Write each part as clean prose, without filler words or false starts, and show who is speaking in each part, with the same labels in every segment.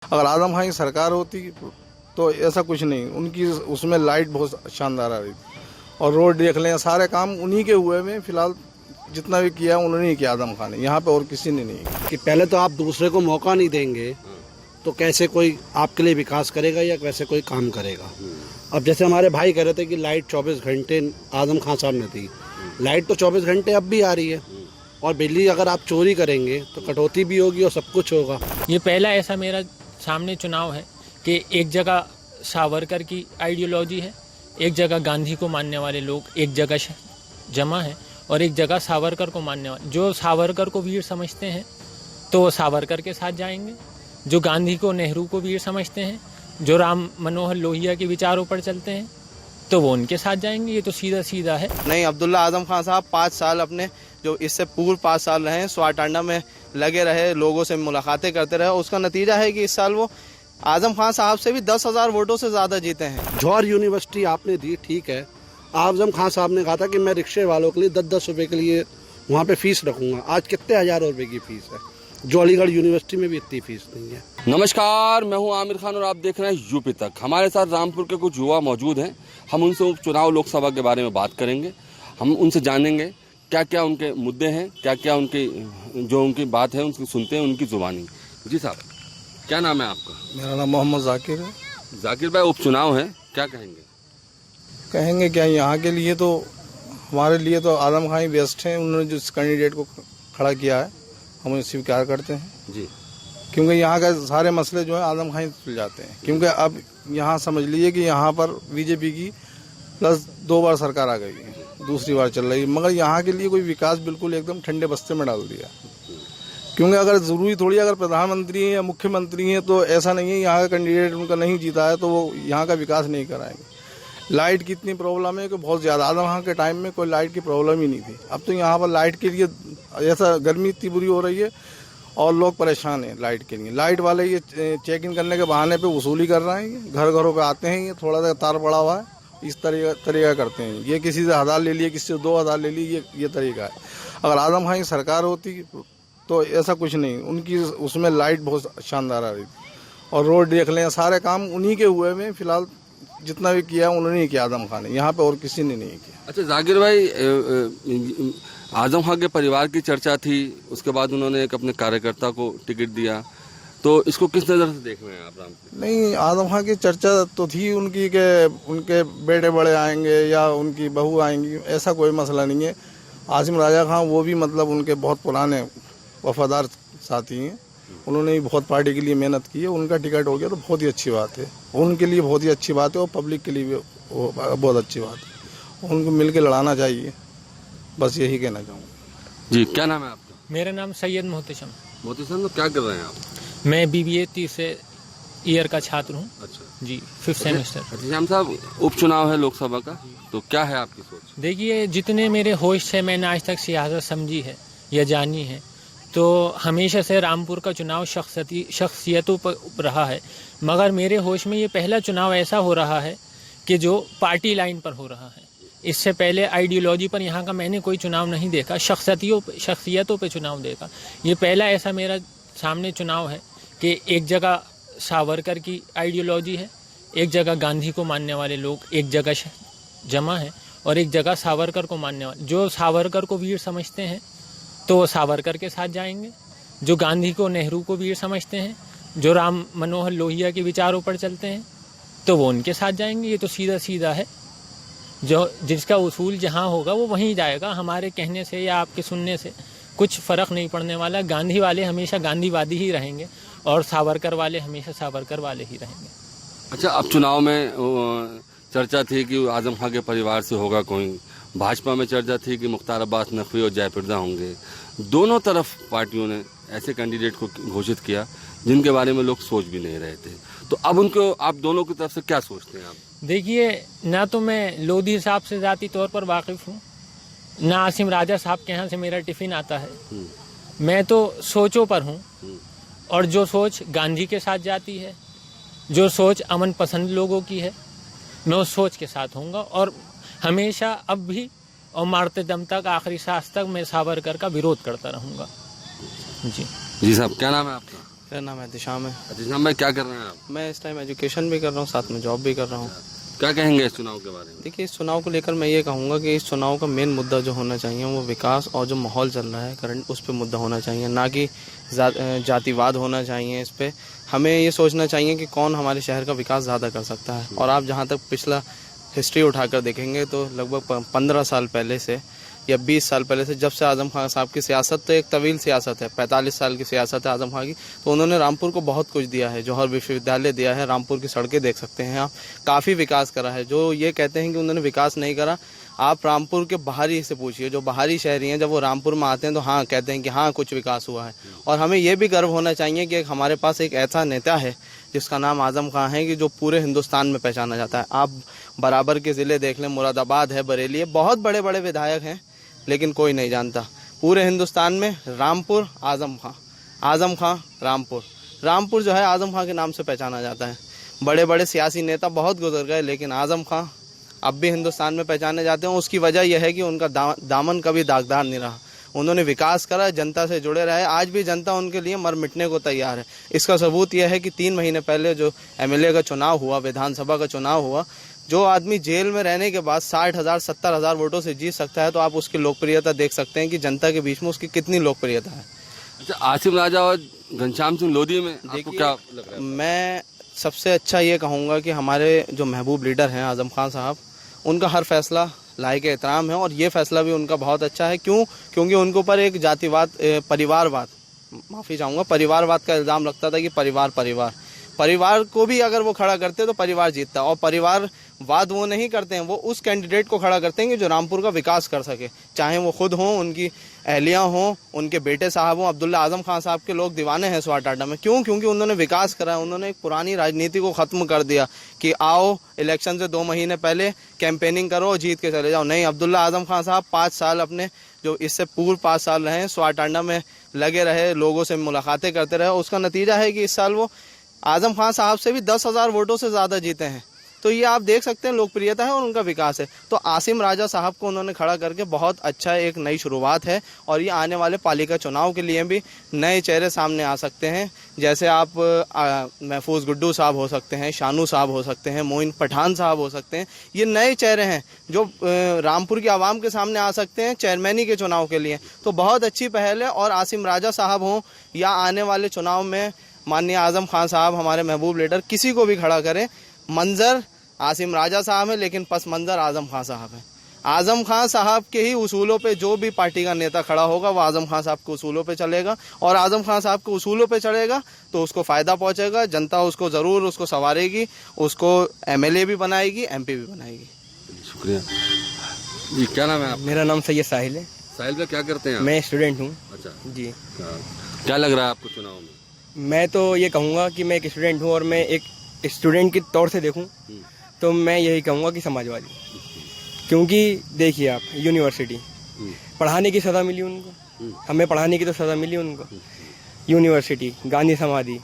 Speaker 1: अगर आजम खान की सरकार होती तो ऐसा कुछ नहीं, उनकी उसमें लाइट बहुत शानदार आ रही थी और रोड देख लें, सारे काम उन्हीं के हुए में फिलहाल जितना भी किया उन्होंने ही किया, आजम खान ने, यहाँ पे और किसी ने नहीं।
Speaker 2: कि पहले तो आप दूसरे को मौका नहीं देंगे तो कैसे कोई आपके लिए विकास करेगा या कैसे कोई काम करेगा। अब जैसे हमारे भाई कह रहे थे कि लाइट 24 घंटे आजम खान साहब ने दी, लाइट तो 24 घंटे अब भी आ रही है, और बिजली अगर आप चोरी करेंगे तो कटौती भी होगी और सब कुछ होगा।
Speaker 3: ये पहला ऐसा मेरा सामने चुनाव है कि एक जगह सावरकर की आइडियोलॉजी है, एक जगह गांधी को मानने वाले लोग एक जगह जमा है और एक जगह सावरकर को मानने वाले। जो सावरकर को वीर समझते हैं तो वो सावरकर के साथ जाएंगे, जो गांधी को नेहरू को वीर समझते हैं, जो राम मनोहर लोहिया के विचारों पर चलते हैं तो वो उनके साथ जाएंगे। ये तो सीधा सीधा है।
Speaker 4: नहीं, अब्दुल्ला आजम खान साहब 5 साल अपने जो इससे पूर्व 5 साल रहे स्वाटांडा में लगे रहे, लोगों से मुलाकातें करते रहे, उसका नतीजा है कि इस साल वो आजम खान साहब से भी 10,000 वोटों से ज़्यादा जीते हैं।
Speaker 2: जौहर यूनिवर्सिटी आपने दी, ठीक है, आजम खान साहब ने कहा था कि मैं रिक्शे वालों के लिए 10-10 रुपये के लिए वहाँ पे फीस रखूँगा। आज कितने हज़ारों रुपये की फ़ीस है, जो अलीगढ़ यूनिवर्सिटी में भी इतनी फीस नहीं है।
Speaker 5: नमस्कार, मैं हूं आमिर खान और आप देख रहे हैं यूपी तक। हमारे साथ रामपुर के कुछ युवा मौजूद हैं। हम उनसे उपचुनाव लोकसभा के बारे में बात करेंगे। हम उनसे जानेंगे क्या क्या उनके मुद्दे हैं, क्या क्या उनकी बात है, उनकी सुनते हैं उनकी जुबानी। जी साहब, क्या नाम है आपका?
Speaker 1: मेरा नाम मोहम्मद जाकिर है।
Speaker 5: जाकिर भाई, उपचुनाव है, क्या कहेंगे?
Speaker 1: कहेंगे क्या, यहाँ के लिए तो हमारे लिए तो आजम खान ही बेस्ट हैं। उन्होंने जिस कैंडिडेट को खड़ा किया है हम उन्हें स्वीकार करते हैं
Speaker 5: जी,
Speaker 1: क्योंकि यहाँ का सारे मसले जो है आजम खान ही सुल जाते हैं। क्योंकि अब यहाँ समझ लीजिए कि यहाँ पर बीजेपी की प्लस 2 बार सरकार आ गई है, दूसरी बार चल रही है, मगर यहाँ के लिए कोई विकास बिल्कुल एकदम ठंडे बस्ते में डाल दिया। क्योंकि अगर ज़रूरी थोड़ी अगर प्रधानमंत्री हैं या मुख्यमंत्री हैं तो ऐसा नहीं है यहाँ का कैंडिडेट उनका नहीं जीता है तो वो यहाँ का विकास नहीं कराएंगे। लाइट की इतनी प्रॉब्लम है कि बहुत ज़्यादा, आजम खान के टाइम में कोई लाइट की प्रॉब्लम ही नहीं थी। अब तो यहाँ पर लाइट के लिए ऐसा गर्मी इतनी बुरी हो रही है और लोग परेशान हैं लाइट के लिए। लाइट वाले ये चेक इन करने के बहाने पे वसूली कर रहे हैं, घर घरों पे आते हैं, ये थोड़ा सा तार पड़ा हुआ है, इस तरीका करते हैं। ये किसी से 1000 ले लिए, किसी से 2000 ले लिए, ये तरीका है। अगर आजम खान की सरकार होती तो ऐसा कुछ नहीं, उनकी उसमें लाइट बहुत शानदार आ रही थी और रोड देख लें, सारे काम उन्हीं के हुए में फिलहाल जितना भी किया उन्होंने ही किया, आजम खान ने, यहाँ पे और किसी ने नहीं किया।
Speaker 5: अच्छा जाकिर भाई, आजम खान के परिवार की चर्चा थी, उसके बाद उन्होंने एक अपने कार्यकर्ता को टिकट दिया, तो इसको किस नज़र से देख रहे हैं आप? राम
Speaker 1: नहीं, आजम खान की चर्चा तो थी उनकी कि उनके बेटे बड़े आएंगे या उनकी बहू आएंगी, ऐसा कोई मसला नहीं है। आसिम राजा खान वो भी मतलब उनके बहुत पुराने वफादार साथी हैं, उन्होंने भी बहुत पार्टी के लिए मेहनत की है, उनका टिकट हो गया तो बहुत ही अच्छी बात है, उनके लिए बहुत ही अच्छी बात है और पब्लिक के लिए भी बहुत अच्छी बात है। उनको मिल के लड़ाना चाहिए, बस यही कहना चाहूँगा।
Speaker 5: जी, क्या नाम है आपका?
Speaker 3: मेरा नाम सैयद मोहतशम।
Speaker 5: मोहतशम, तो क्या कर रहे हैं आप?
Speaker 3: मैं BBA 30 ईयर का छात्र हूँ।
Speaker 5: अच्छा
Speaker 3: जी, 5th सेमेस्टर।
Speaker 5: अच्छा श्याम साहब, उपचुनाव है लोकसभा का, तो क्या है आपकी सोच?
Speaker 3: देखिए, जितने मेरे होश है, मैंने आज तक सियासत समझी है या जानी है, तो हमेशा से रामपुर का चुनाव शख्सियतों पर रहा है। मगर मेरे होश में ये पहला चुनाव ऐसा हो रहा है कि जो पार्टी लाइन पर हो रहा है। इससे पहले आइडियोलॉजी पर यहाँ का मैंने कोई चुनाव नहीं देखा, शख्सियतों पे चुनाव देखा। ये पहला ऐसा मेरा सामने चुनाव है कि एक जगह सावरकर की आइडियोलॉजी है, एक जगह गांधी को मानने वाले लोग एक जगह जमा है और एक जगह सावरकर को मानने वाले। जो सावरकर को वीर समझते हैं तो वो सावरकर के साथ जाएंगे, जो गांधी को नेहरू को वीर समझते हैं, जो राम मनोहर लोहिया के विचारों पर चलते हैं तो वो उनके साथ जाएंगे। ये तो सीधा सीधा है, जो जिसका उसूल जहाँ होगा वो वहीं जाएगा। हमारे कहने से या आपके सुनने से कुछ फ़र्क नहीं पड़ने वाला। गांधी वाले हमेशा गांधीवादी ही रहेंगे और सावरकर वाले हमेशा सावरकर वाले ही रहेंगे।
Speaker 5: अच्छा, अब चुनाव में चर्चा थी कि आजम खान के परिवार से होगा कोई, भाजपा में चर्चा थी कि मुख्तार अब्बास नकवी और जयप्रदा होंगे। दोनों तरफ पार्टियों ने ऐसे कैंडिडेट को घोषित किया जिनके बारे में लोग सोच भी नहीं रहे थे, तो अब उनको आप दोनों की तरफ से क्या सोचते हैं आप?
Speaker 3: देखिए, ना तो मैं लोधी साहब से ज़ाती तौर पर वाकिफ़ हूँ, ना आसिम राजा साहब के यहाँ से मेरा टिफ़िन आता है। मैं तो सोचों पर हूँ और जो सोच गांधी के साथ जाती है, जो सोच अमन पसंद लोगों की है, मैं उस सोच के साथ होऊंगा और हमेशा अब भी और मारते दम तक, आखिरी सांस तक मैं सावरकर का विरोध करता रहूँगा। जी
Speaker 5: साहब, क्या नाम है आपका?
Speaker 4: मेरा नाम है दिशाम है।
Speaker 5: दिशाम भाई क्या कर रहे हैं आप?
Speaker 4: मैं इस टाइम एजुकेशन भी कर रहा हूँ, साथ में जॉब भी कर रहा हूँ।
Speaker 5: क्या कहेंगे इस चुनाव के बारे में?
Speaker 4: देखिए, इस चुनाव को लेकर मैं ये कहूँगा कि इस चुनाव का मेन मुद्दा जो होना चाहिए वो विकास और जो माहौल चल रहा है करंट, उस पर मुद्दा होना चाहिए, ना कि जातिवाद होना चाहिए। इस पर हमें ये सोचना चाहिए कि कौन हमारे शहर का विकास ज़्यादा कर सकता है। और आप जहाँ तक पिछला हिस्ट्री उठाकर देखेंगे तो लगभग 15 साल पहले से या 20 साल पहले से, जब से आजम खान साहब की सियासत तो एक तवील सियासत है, 45 साल की सियासत है आजम खान की, तो उन्होंने रामपुर को बहुत कुछ दिया है। जौहर विश्वविद्यालय दिया है, रामपुर की सड़कें देख सकते हैं आप, काफ़ी विकास करा है। जो ये कहते हैं कि उन्होंने विकास नहीं करा, आप रामपुर के बाहरी से पूछिए, जो बाहरी शहरी हैं, जब वो रामपुर में आते हैं तो हाँ कहते हैं कि हाँ कुछ विकास हुआ है। और हमें ये भी गर्व होना चाहिए कि हमारे पास एक ऐसा नेता है जिसका नाम आजम खान है कि जो पूरे हिंदुस्तान में पहचाना जाता है। आप बराबर के ज़िले देख लें, मुरादाबाद है, बरेली है, बहुत बड़े बड़े विधायक हैं लेकिन कोई नहीं जानता। पूरे हिंदुस्तान में रामपुर आजम खां, आजम खां रामपुर, रामपुर जो है आजम खां के नाम से पहचाना जाता है। बड़े बड़े सियासी नेता बहुत गुजर गए लेकिन आजम खां अब भी हिंदुस्तान में पहचाने जाते हैं। उसकी वजह यह है कि उनका दामन कभी दागदार नहीं रहा। उन्होंने विकास करा, जनता से जुड़े रहे, आज भी जनता उनके लिए मर मिटने को तैयार है। इसका सबूत यह है कि 3 महीने पहले जो MLA का चुनाव हुआ, विधानसभा का चुनाव हुआ, जो आदमी जेल में रहने के बाद 60,000 70,000 वोटों से जीत सकता है, तो आप उसकी लोकप्रियता देख सकते हैं कि जनता के बीच में उसकी कितनी लोकप्रियता है।
Speaker 5: अच्छा, आसिम राजा और घनश्याम सिंह लोधी में आपको क्या लग रहा है?
Speaker 4: मैं सबसे अच्छा ये कहूँगा कि हमारे जो महबूब लीडर हैं आजम खान साहब, उनका हर फैसला लायक एहतराम है और ये फैसला भी उनका बहुत अच्छा है। क्योंकि उनके ऊपर एक जातिवाद, परिवारवाद, माफ़ी चाहूँगा, परिवारवाद का इल्ज़ाम लगता था कि परिवार को भी अगर वो खड़ा करते तो परिवार जीतता। और परिवारवाद वो नहीं करते हैं, वो उस कैंडिडेट को खड़ा करते हैं कि जो रामपुर का विकास कर सके, चाहे वो खुद हों, उनकी अहलियाँ हों, उनके बेटे साहब हों। अब्दुल्ला आजम खान साहब के लोग दीवाने हैं स्वाटाडा में। क्योंकि उन्होंने विकास करा है। उन्होंने एक पुरानी राजनीति को ख़त्म कर दिया कि आओ इलेक्शन से 2 महीने पहले कैंपेनिंग करो और जीत के चले जाओ। नहीं, अब्दुल्ला आजम खान साहब 5 साल अपने, जो इससे पूर्व 5 साल रहे, स्वाटाडा में लगे रहे, लोगों से मुलाकातें करते रहे। उसका नतीजा है कि इस साल वो आजम खान साहब से भी 10,000 वोटों से ज़्यादा जीते हैं। तो ये आप देख सकते हैं लोकप्रियता है और उनका विकास है। तो आसिम राजा साहब को उन्होंने खड़ा करके बहुत अच्छा एक नई शुरुआत है। और ये आने वाले पालिका चुनाव के लिए भी नए चेहरे सामने आ सकते हैं। जैसे आप महफूज गुड्डू साहब हो सकते हैं, शानू साहब हो सकते हैं, मोइन पठान साहब हो सकते हैं। ये नए चेहरे हैं जो रामपुर की आवाम के सामने आ सकते हैं चेयरमैनी के चुनाव के लिए। तो बहुत अच्छी पहल है। और आसिम राजा साहब हों या आने वाले चुनाव में माननीय आजम खान साहब, हमारे महबूब लीडर, किसी को भी खड़ा करें, मंजर आसिम राजा साहब है लेकिन पस मंजर आजम खान साहब है। आजम खान साहब के ही उसूलों पे जो भी पार्टी का नेता खड़ा होगा वो आजम खान साहब के उसूलों पे चलेगा। और आजम खान साहब के उसूलों पे चलेगा तो उसको फ़ायदा पहुंचेगा। जनता उसको ज़रूर उसको संवारेगी, उसको MLA भी बनाएगी, MP भी बनाएगी।
Speaker 5: शुक्रिया जी। क्या नाम है आप?
Speaker 6: मेरा नाम सैयद साहिल है।
Speaker 5: साहिल भाई क्या करते हैं आप?
Speaker 6: मैं स्टूडेंट हूँ।
Speaker 5: अच्छा
Speaker 6: जी।
Speaker 5: क्या लग रहा है आपको चुनाव में?
Speaker 6: मैं तो ये कहूँगा कि मैं एक स्टूडेंट हूँ और मैं एक स्टूडेंट के तौर से देखूँ तो मैं यही कहूँगा कि समाजवादी। क्योंकि देखिए आप, यूनिवर्सिटी पढ़ाने की सज़ा मिली उनको, हमें पढ़ाने की तो सज़ा मिली उनको। यूनिवर्सिटी, गांधी समाधि,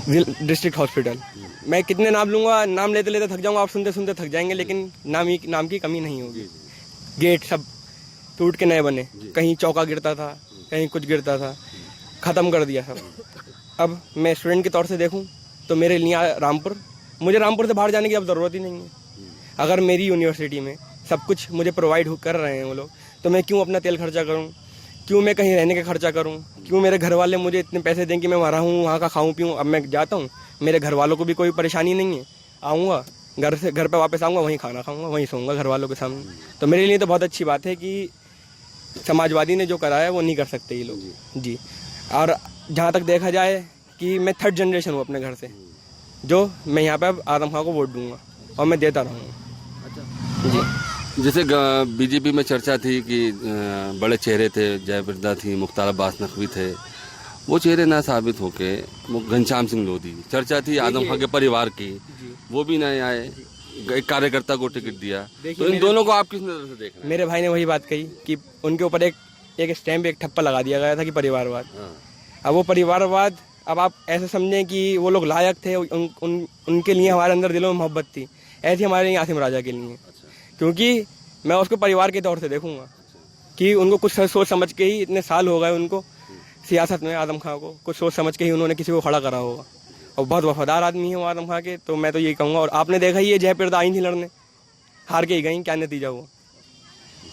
Speaker 6: डिस्ट्रिक्ट हॉस्पिटल, मैं कितने नाम लूँगा, नाम लेते लेते थक जाऊँगा, आप सुनते सुनते थक जाएंगे, लेकिन नाम की कमी नहीं होगी। गेट सब टूट के नए बने, कहीं चौका गिरता था, कहीं कुछ गिरता था, ख़त्म कर दिया सब। अब मैं स्टूडेंट के तौर से देखूं तो मेरे लिए रामपुर, मुझे रामपुर से बाहर जाने की अब ज़रूरत ही नहीं है। अगर मेरी यूनिवर्सिटी में सब कुछ मुझे प्रोवाइड कर रहे हैं वो लोग, तो मैं क्यों अपना तेल खर्चा करूं, क्यों मैं कहीं रहने का खर्चा करूं, क्यों मेरे घर वाले मुझे इतने पैसे दें कि मैं वहाँ रहूँ, वहाँ का खाऊं पीऊँ। अब मैं जाता हूँ, मेरे घर वालों को भी कोई परेशानी नहीं है, आऊँगा घर पे वापस आऊँगा, वहीं खाना खाऊँगा, वहीं सोऊंगा घर वालों के सामने। तो मेरे लिए तो बहुत अच्छी बात है कि समाजवादी ने जो करा है वो नहीं कर सकते ये लोग जी। और जहाँ तक देखा जाए कि मैं 3rd जनरेशन हूँ अपने घर से, जो मैं यहाँ पे अब आजम खान को वोट दूंगा और मैं देता रहूँगा। अच्छा जी।
Speaker 5: जैसे बीजेपी में चर्चा थी कि बड़े चेहरे थे, जयप्रदा थी, मुख्तार अब्बास नकवी थे, वो चेहरे ना साबित होके घनश्याम सिंह लोधी, चर्चा थी आजम खान के परिवार की, वो भी नहीं आए, एक कार्यकर्ता को टिकट दिया। तो इन दोनों को आप किस नजर से देख रहे हैं?
Speaker 6: मेरे भाई ने वही बात कही कि उनके ऊपर एक स्टैम्प, एक ठप्पा लगा दिया गया था कि परिवारवाद। अब वो परिवारवाद, अब आप ऐसे समझें कि वो लोग लायक थे, उनके लिए हमारे अंदर दिलों में मोहब्बत थी, ऐसी हमारे लिए आसिम राजा के लिए। क्योंकि मैं उसको परिवार के तौर से देखूंगा कि उनको कुछ सोच समझ के ही, इतने साल हो गए उनको सियासत में आजम खां को कुछ सोच समझ के ही उन्होंने किसी को खड़ा करा होगा, और बहुत वफादार आदमी है वो आजम खां के। तो मैं तो यही कहूँगा, और आपने देखा ही है जयप्रदा आई थी लड़ने, हार के ही गई, क्या नतीजा हुआ।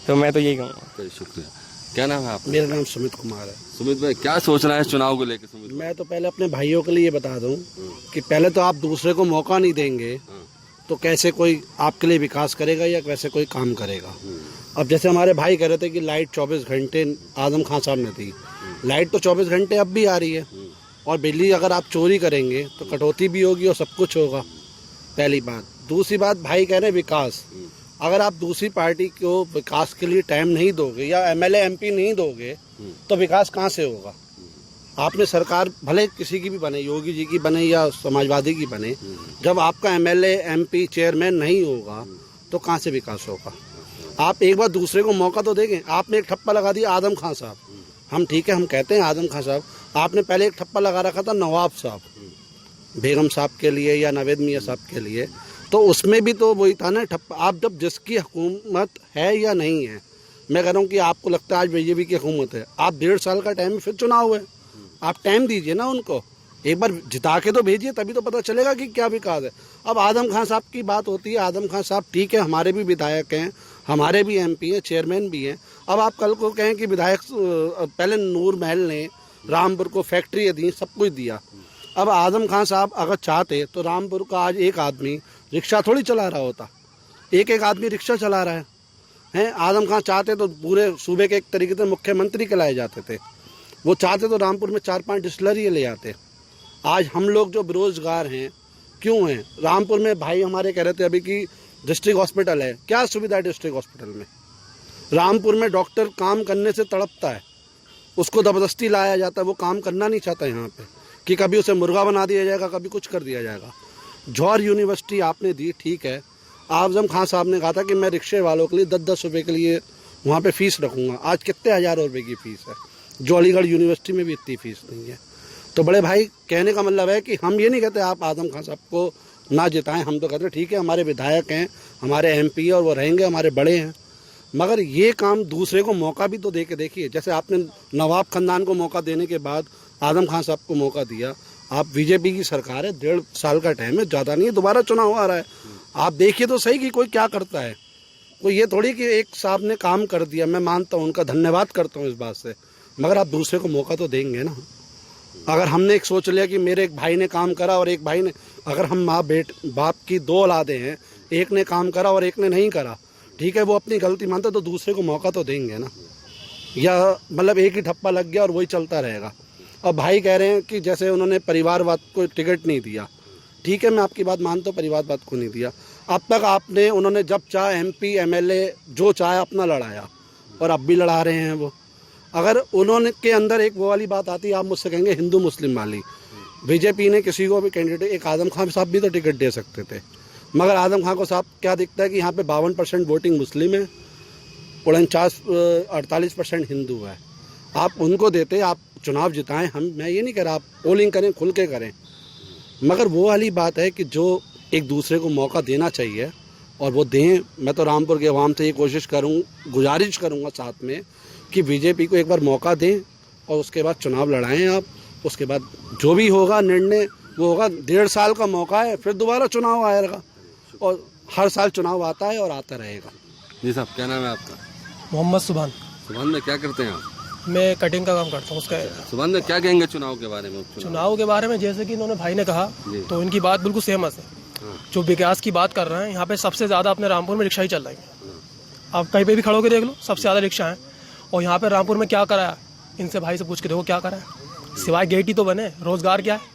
Speaker 6: तो मैं तो यही कहूँगा।
Speaker 5: तो शुक्रिया। क्या नाम है आपका?
Speaker 2: मेरा नाम सुमित कुमार है।
Speaker 5: सुमित भाई, क्या सोचना है इस चुनाव को लेकर? सुमित
Speaker 2: मैं तो पहले अपने भाइयों के लिए बता दूं कि पहले तो आप दूसरे को मौका नहीं देंगे तो कैसे कोई आपके लिए विकास करेगा या कैसे कोई काम करेगा। अब जैसे हमारे भाई कह रहे थे कि लाइट 24 घंटे आजम खान साहब ने दी, लाइट तो 24 घंटे अब भी आ रही है, और बिजली अगर आप चोरी करेंगे तो कटौती भी होगी और सब कुछ होगा, पहली बात। दूसरी बात, भाई कह रहे हैं विकास, अगर आप दूसरी पार्टी को विकास के लिए टाइम नहीं दोगे या एमएलए एमपी नहीं दोगे तो विकास कहाँ से होगा। आपने सरकार भले किसी की भी बने, योगी जी की बने या समाजवादी की बने, जब आपका एमएलए एमपी चेयरमैन नहीं होगा तो कहाँ से विकास होगा। आप एक बार दूसरे को मौका तो देंगे। आपने एक ठप्पा लगा दिया आजम खान साहब, हम ठीक है हम कहते हैं आजम खान साहब, आपने पहले एक ठप्पा लगा रखा था नवाब साहब, बेगम साहब के लिए या नवेद मियाँ साहब के लिए, तो उसमें भी तो वही था ना ठप्पा। आप जब जिसकी हुकूमत है या नहीं है, मैं कह रहा हूँ कि आपको लगता है आज बीजेपी की हुकूमत है, आप 1.5 साल का टाइम फिर चुनाव है, आप टाइम दीजिए ना उनको, एक बार जिता के तो भेजिए, तभी तो पता चलेगा कि क्या विकास है। अब आजम खान साहब की बात होती है, आजम खान साहब ठीक है हमारे भी विधायक हैं, हमारे भी एमपी हैं, चेयरमैन भी हैं। अब आप कल को कहें कि विधायक पहले नूर महल ने रामपुर को फैक्ट्री दी, सब कुछ दिया। अब आजम खान साहब अगर चाहते तो रामपुर का आज एक आदमी रिक्शा थोड़ी चला रहा होता, एक आदमी रिक्शा चला रहा है। आजम खान चाहते तो पूरे सूबे के एक तरीके से मुख्यमंत्री कहलाए जाते थे। वो चाहते तो रामपुर में 4-5 डिस्टिलरी ले आते। आज हम लोग जो बेरोजगार हैं क्यों हैं? रामपुर में भाई हमारे कह रहे थे अभी कि डिस्ट्रिक्ट हॉस्पिटल है, क्या सुविधा है डिस्ट्रिक्ट हॉस्पिटल में? रामपुर में डॉक्टर काम करने से तड़पता है, उसको ज़बरदस्ती लाया जाता है, वो काम करना नहीं चाहता यहाँ पे, कि कभी उसे मुर्गा बना दिया जाएगा, कभी कुछ कर दिया जाएगा। जौहर यूनिवर्सिटी आपने दी, ठीक है, आजम खान साहब ने कहा था कि मैं रिक्शे वालों के लिए 10-10 रुपये के लिए वहाँ पे फीस रखूँगा। आज कितने हज़ारों रुपये की फ़ीस है, जो अलीगढ़ यूनिवर्सिटी में भी इतनी फीस नहीं है। तो बड़े भाई कहने का मतलब है कि हम ये नहीं कहते आप आजम खान साहब को ना जिताएं, हम तो कहते हैं ठीक है हमारे विधायक हैं, हमारे एमपी और वो रहेंगे, हमारे बड़े हैं, मगर ये काम दूसरे को मौका भी तो दे के देखिए। जैसे आपने नवाब खानदान को मौका देने के बाद आजम खान साहब को मौका दिया। आप बीजेपी की सरकार है, 1.5 साल का टाइम है, ज़्यादा नहीं है, दोबारा चुनाव आ रहा है, आप देखिए तो सही कि कोई क्या करता है। कोई ये थोड़ी कि एक साहब ने काम कर दिया, मैं मानता हूँ उनका धन्यवाद करता हूँ इस बात से, मगर आप दूसरे को मौका तो देंगे ना। अगर हमने एक सोच लिया कि मेरे एक भाई ने काम करा और एक भाई ने, अगर हम बाप की 2 औलादे हैं, एक ने काम करा और एक ने नहीं करा, ठीक है वो अपनी गलती मानता तो दूसरे को मौका तो देंगे ना। या मतलब एक ही ठप्पा लग गया और वही चलता रहेगा। और भाई कह रहे हैं कि जैसे उन्होंने परिवारवाद को टिकट नहीं दिया, ठीक है मैं आपकी बात मानता हूँ, परिवारवाद को नहीं दिया। अब तक आपने उन्होंने जब चाहे एमपी एमएलए जो चाहे अपना लड़ाया और अब भी लड़ा रहे हैं वो। अगर उन्होंने के अंदर एक वो वाली बात आती है, आप मुझसे कहेंगे हिंदू मुस्लिम वाली, बीजेपी ने किसी को भी कैंडिडेट, एक आजम खान साहब भी तो टिकट दे सकते थे, मगर आजम खान को साहब क्या दिखता है कि यहाँ पे 52% वोटिंग मुस्लिम है, 48% हिंदू है। आप उनको देते, आप चुनाव जिताएं, मैं ये नहीं कह रहा आप पोलिंग करें, खुल के करें, मगर वो वाली बात है कि जो एक दूसरे को मौका देना चाहिए और वो दें। मैं तो रामपुर के अवाम से ये गुजारिश करूँगा साथ में कि बीजेपी को एक बार मौका दें और उसके बाद चुनाव लड़ाएं आप, उसके बाद जो भी होगा निर्णय वो होगा। 1.5 साल का मौका है, फिर दोबारा चुनाव आएगा और हर साल चुनाव आता है और आता रहेगा।
Speaker 5: जी साहब, क्या नाम है आपका?
Speaker 7: मोहम्मद सुभान।
Speaker 5: सुभान में क्या करते हैं आप?
Speaker 7: मैं कटिंग का काम करता हूँ उसका।
Speaker 5: सुभान में क्या कहेंगे चुनाव के बारे में?
Speaker 7: चुनाव के बारे में जैसे कि इन्होंने भाई ने कहा तो इनकी बात बिल्कुल सहमत है। जो विकास की बात कर रहे हैं, यहाँ पे सबसे ज़्यादा अपने रामपुर में रिक्शा ही चल रही है। आप कहीं पे भी खड़ो के देख लो, सबसे ज़्यादा रिक्शा है। और यहाँ पे रामपुर में क्या करा है, इनसे भाई से पूछ के देखो क्या करा है, सिवाय गेट ही तो बने, रोजगार क्या है।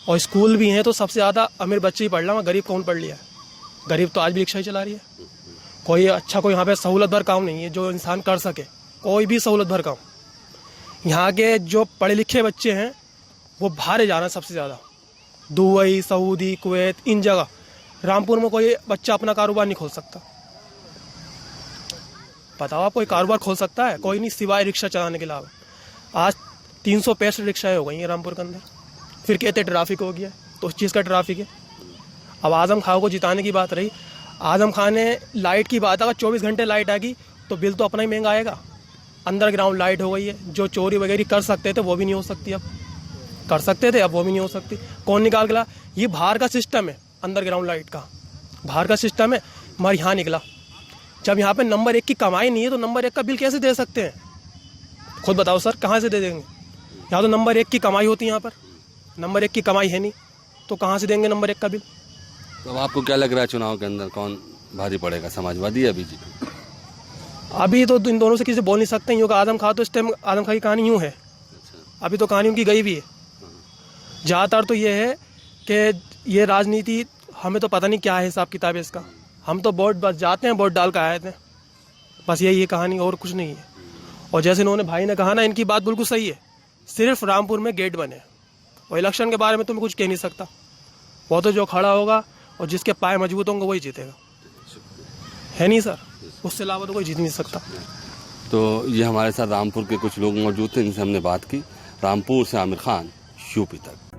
Speaker 7: और स्कूल भी हैं तो सबसे ज़्यादा अमीर बच्चे ही पढ़ रहा है, गरीब कौन पढ़ लिया है? गरीब तो आज भी रिक्शा ही चला रही है। कोई अच्छा कोई यहाँ पे सहूलत भर काम नहीं है जो इंसान कर सके, कोई भी सहूलत भर काम। यहाँ के जो पढ़े लिखे बच्चे हैं वो बाहर जा रहे हैं सबसे ज़्यादा, दुबई, सऊदी, कुवैत, इन जगह। रामपुर में कोई बच्चा अपना कारोबार नहीं खोल सकता। बताओ आप कोई कारोबार खोल सकता है? कोई नहीं, सिवाय रिक्शा चलाने के अलावा। आज 365 रिक्शाएँ हो गई हैं रामपुर के अंदर, फिर कहते ट्रैफिक हो गया, तो उस चीज़ का ट्रैफिक है। अब आजम खान को जिताने की बात रही, आजम खान ने लाइट की बात, अगर 24 घंटे लाइट आएगी तो बिल तो अपना ही महंगा आएगा। अंडरग्राउंड लाइट हो गई है, जो चोरी वगैरह कर सकते थे वो भी नहीं हो सकती, अब कर सकते थे अब वो भी नहीं हो सकती। कौन निकाल के ला? ये बाहर का सिस्टम है, अंडरग्राउंड लाइट का बाहर का सिस्टम है, हमारे यहाँ निकला। जब यहाँ पे नंबर 1 की कमाई नहीं है तो नंबर 1 का बिल कैसे दे सकते हैं? खुद बताओ सर, कहाँ से दे देंगे? यहाँ तो नंबर 1 की कमाई होती है, यहाँ पर नंबर 1 की कमाई है नहीं, तो कहाँ से देंगे नंबर 1 का बिल?
Speaker 5: तो अब आपको क्या लग रहा है चुनाव के अंदर कौन भारी पड़ेगा, समाजवादी या बीजेपी?
Speaker 7: अभी तो इन दोनों से किसी बोल नहीं सकते, यूँ आजम खां तो इस टाइम आजम खां की कहानी यूँ है, अभी तो कहानी उनकी गई भी है। ज़्यादातर तो ये है कि ये राजनीति, हमें तो पता नहीं क्या है हिसाब किताब है इसका, हम तो वोट बस जाते हैं, वोट डाल कर आए थे, बस यही है कहानी, और कुछ नहीं है। और जैसे इन्होंने भाई ने कहा ना, इनकी बात बिल्कुल सही है, सिर्फ रामपुर में गेट बने, और इलेक्शन के बारे में तो मैं कुछ कह नहीं सकता, वो तो जो खड़ा होगा और जिसके पाए मजबूत होंगे वही जीतेगा, है नहीं सर, उससे अलावा तो कोई जीत नहीं सकता।
Speaker 5: तो ये हमारे साथ रामपुर के कुछ लोग मौजूद थे, इनसे हमने बात की। रामपुर से आमिर खान, यूपी तक।